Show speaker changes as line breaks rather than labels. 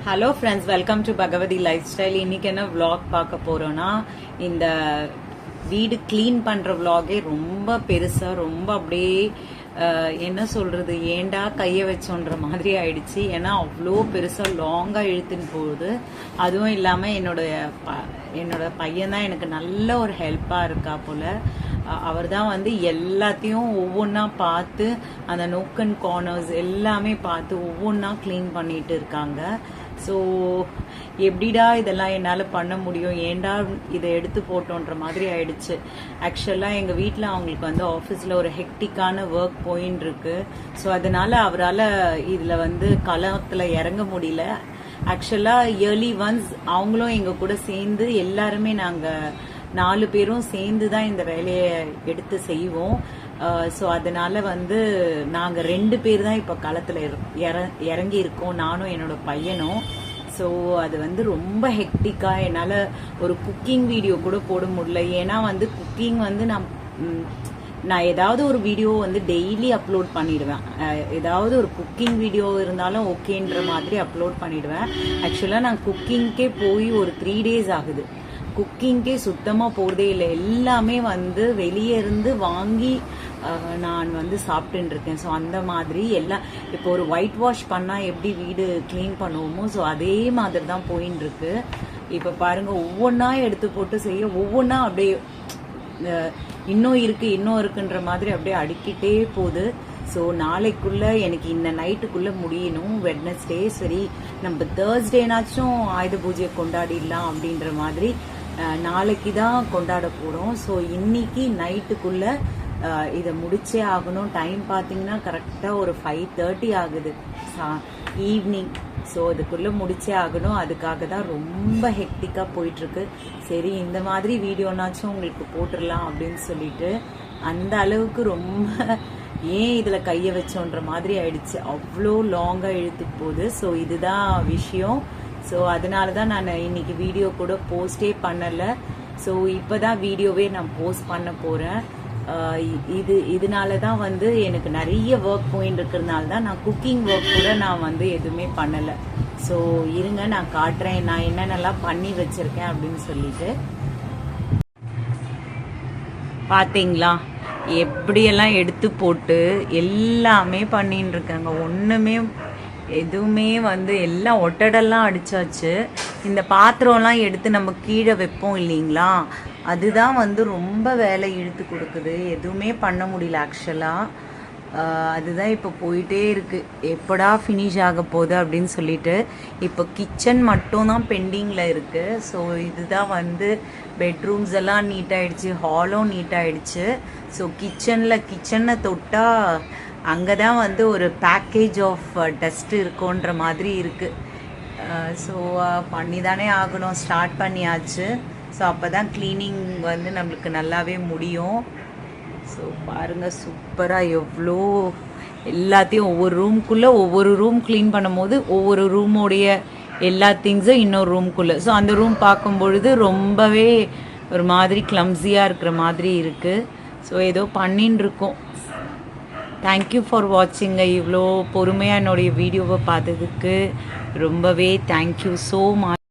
Hello friends, welcome to Bhagavathi lifestyle. இன்னைக்கு என்ன vlog பார்க்க போறோம்னா, இந்த வீடு கிளீன் பண்ற விளாகே ரொம்ப பெருசா, ரொம்ப அப்படியே என்ன சொல்றது, ஏண்டா கையை வச்சோன்ற மாதிரி ஆயிடுச்சு. ஏன்னா அவ்வளோ பெருசா லாங்கா இழுத்துன்னு போகுது. அதுவும் இல்லாம என்னோட பையன் தான் எனக்கு நல்ல ஒரு ஹெல்ப்பா இருக்கா போல. அவர் தான் வந்து எல்லாத்தையும் ஒவ்வொன்றா பார்த்து, அந்த நோக் அண்ட் கார்னர்ஸ் எல்லாமே பார்த்து ஒவ்வொன்றா க்ளீன் பண்ணிட்டு இருக்காங்க. ஸோ எப்படிடா இதெல்லாம் என்னால் பண்ண முடியும், ஏண்டா இதை எடுத்து போட்டோன்ற மாதிரி ஆயிடுச்சு. ஆக்சுவலாக எங்கள் வீட்டில் அவங்களுக்கு வந்து ஆஃபீஸில் ஒரு ஹெக்டிக்கான ஒர்க் போயின்னு இருக்கு. ஸோ அதனால அவரால் இதில் வந்து களத்தில் இறங்க முடியல. ஆக்சுவலாக இயர்லி ஒன்ஸ் அவங்களும் எங்கள் கூட சேர்ந்து எல்லாருமே நாங்கள் 4 பேரும் சேர்ந்து தான் இந்த வேலையை எடுத்து செய்வோம். ஸோ அதனால வந்து நாங்கள் 2 பேர் தான் இப்போ களத்தில் இறங்கி இருக்கோம், நானும் என்னோட பையனும். ஸோ அது வந்து ரொம்ப ஹெக்டிக்காக என்னால் ஒரு குக்கிங் வீடியோ கூட போட முடியல. ஏன்னா வந்து குக்கிங் வந்து நான் ஏதாவது ஒரு வீடியோ வந்து டெய்லி அப்லோட் பண்ணிடுவேன். ஏதாவது ஒரு குக்கிங் வீடியோ இருந்தாலும் ஓகேன்ற மாதிரி அப்லோட் பண்ணிடுவேன். ஆக்சுவலாக நான் குக்கிங்க்கே போய் ஒரு 3 days ஆகுது. குக்கிங்கே சுத்தமாக போகிறதே இல்லை. எல்லாமே வந்து வெளியே இருந்து வாங்கி நான் வந்து சாப்பிட்டுன்னு இருக்கேன். ஸோ அந்த மாதிரி எல்லாம் இப்போ ஒரு ஒயிட் வாஷ் பண்ணால் எப்படி வீடு க்ளீன் பண்ணுவோமோ, ஸோ அதே மாதிரி தான் போயின்னு இருக்கு. இப்போ பாருங்க, ஒவ்வொன்றா எடுத்து போட்டு செய்ய, ஒவ்வொன்றா அப்படியே இன்னும் இருக்குன்ற மாதிரி அப்படியே அடுக்கிட்டே போகுது. ஸோ நாளைக்குள்ள எனக்கு இந்த நைட்டுக்குள்ள முடியணும். வெட்னஸ்டே சரி, நம்ம தேர்ஸ்டேனாச்சும் ஆயுத பூஜையை கொண்டாடிடலாம் அப்படின்ற மாதிரி நாளைக்கு தான் கொண்டாட போகிறோம். ஸோ இன்னைக்கு நைட்டுக்குள்ள இதை முடிச்சே ஆகணும். டைம் பார்த்தீங்கன்னா கரெக்டாக ஒரு 5:30 ஆகுது ஈவினிங். ஸோ இதுக்குள்ளே முடிச்சே ஆகணும். அதுக்காக தான் ரொம்ப ஹெக்டிக்காக போயிட்டுருக்கு. சரி, இந்த மாதிரி வீடியோனாச்சும் உங்களுக்கு போட்டுடலாம் அப்படின்னு சொல்லிட்டு, அந்த அளவுக்கு ரொம்ப ஏன் இதில் கையை வச்சோன்ற மாதிரி ஆயிடுச்சு. அவ்வளோ லாங்காக இழுத்து போகுது. ஸோ இதுதான் விஷயம். ஸோ அதனால தான் நான் இன்னைக்கு வீடியோ கூட போஸ்டே பண்ணலை. ஸோ இப்போ தான் வீடியோவே நான் போஸ்ட் பண்ண போகிறேன். இதனால தான் வந்து எனக்கு நிறைய ஒர்க் போயின்னு இருக்கிறதுனால தான் நான் குக்கிங் ஒர்க் கூட நான் வந்து எதுவுமே பண்ணலை. ஸோ இருங்க, நான் காட்டுறேன் நான் என்னென்னலாம் பண்ணி வச்சிருக்கேன் அப்படின்னு சொல்லிட்டு. பார்த்தீங்களா எப்படியெல்லாம் எடுத்து போட்டு எல்லாமே பண்ணின்னு இருக்காங்க. ஒன்றுமே எதுவுமே வந்து எல்லாம் ஒட்டடெல்லாம் அடிச்சாச்சு. இந்த பாத்திரம்லாம் எடுத்து நம்ம கீழே வைப்போம் இல்லைங்களா, அதுதான் வந்து ரொம்ப வேலை இழுத்து கொடுக்குது. எதுவுமே பண்ண முடியல ஆக்சுவலாக. அதுதான் இப்போ போயிட்டே இருக்குது, எப்படா ஃபினிஷ் ஆக போகுது அப்படின்னு சொல்லிட்டு. இப்போ கிச்சன் மட்டும் தான் பெண்டிங்கில் இருக்குது. ஸோ இதுதான் வந்து பெட்ரூம்ஸ் எல்லாம் நீட்டாகிடுச்சு, ஹாலும் நீட்டாகிடுச்சு. ஸோ கிச்சனை தொட்டால் அங்கே தான் வந்து ஒரு பேக்கேஜ் ஆஃப் டஸ்ட் இருக்குன்ற மாதிரி இருக்குது. ஸோ பண்ணி தானே ஆகணும். ஸ்டார்ட் பண்ணியாச்சு. ஸோ அப்போ தான் க்ளீனிங் வந்து நம்மளுக்கு நல்லாவே முடியும். ஸோ பாருங்கள், சூப்பராக எவ்வளோ எல்லாத்தையும் ஒவ்வொரு ரூம் க்ளீன் பண்ணும் போது ஒவ்வொரு ரூமோடைய எல்லா திங்ஸும் இன்னொரு ரூம்குள்ளே. ஸோ அந்த ரூம் பார்க்கும் பொழுது ரொம்பவே ஒரு மாதிரி கிளம்ஸியாக இருக்கிற மாதிரி இருக்குது. ஸோ ஏதோ பண்ணின்னு இருக்கோம். Thank you for வாட்சிங்க. இவ்வளோ பொறுமையாக என்னுடைய வீடியோவை பார்த்ததுக்கு ரொம்பவே தேங்க்யூ ஸோ மச்.